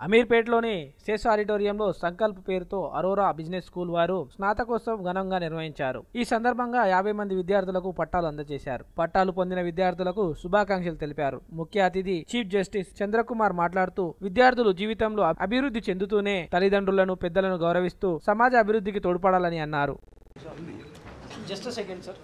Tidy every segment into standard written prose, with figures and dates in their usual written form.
అమీర్పేటలోని శేష ఆడిటోరియంలో సంకల్ప్ పేరుతో Arora business school వారు స్నాతకోత్సవం ఘనంగా నిర్వహించారు. ఈ సందర్భంగా 50 మంది విద్యార్థులకు పట్టాలు అందజేశారు. పట్టాలు పొందిన విద్యార్థులకు శుభాకాంక్షలు తెలిపారు. ముఖ్య అతిథి చీఫ్ జస్టిస్ చంద్రకుమార్ మాట్లాడుతూ విద్యార్థులు జీవితంలో అభివృద్ధి చెందుతూనే తల్లిదండ్రులను పెద్దలను గౌరవిస్తూ సమాజ అభివృద్ధికి తోడ్పడాలని అన్నారు. Just second sir.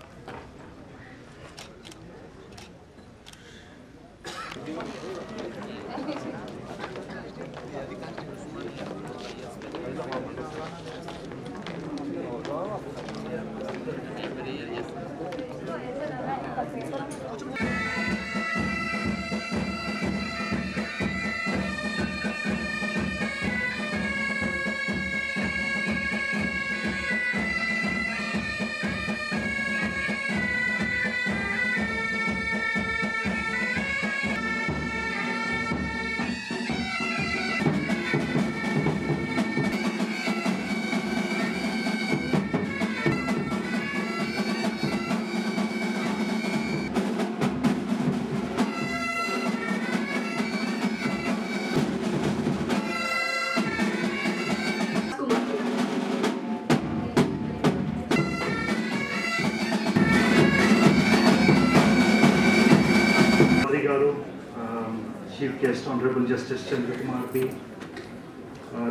Chief guest, Honorable Justice Chandrakumar P,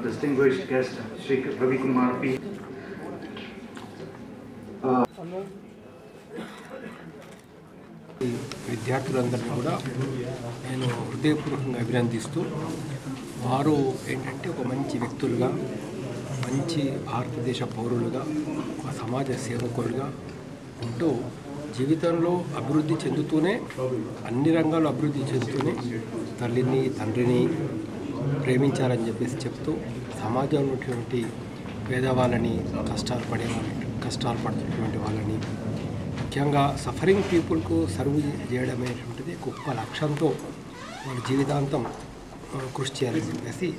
distinguished guest, Shri Ravi Kumar P. విద్యార్థులందరినీ కూడా నేను హృదయపూర్వకంగా అభినందిస్తూ వారు ఏంటంటే ఒక మంచి వ్యక్తులుగా, మంచి భారతదేశ పౌరులుగా, ఒక సమాజ సేవకులుగా ఉంటూ జీవితంలో అభివృద్ధి చెందుతూనే, అన్ని రంగాల్లో అభివృద్ధి చెందుతూనే తల్లిని తండ్రిని ప్రేమించాలని చెప్పేసి చెప్తూ సమాజంలో ఉన్నటువంటి పేదవాళ్ళని, కష్టాలు పడుతున్నటువంటి వాళ్ళని, ముఖ్యంగా సఫరింగ్ పీపుల్కు సర్వ్ చేయడం అనేటువంటిది గొప్ప లక్ష్యంతో వాళ్ళ జీవితాంతం కృషి చేయాలని చెప్పేసి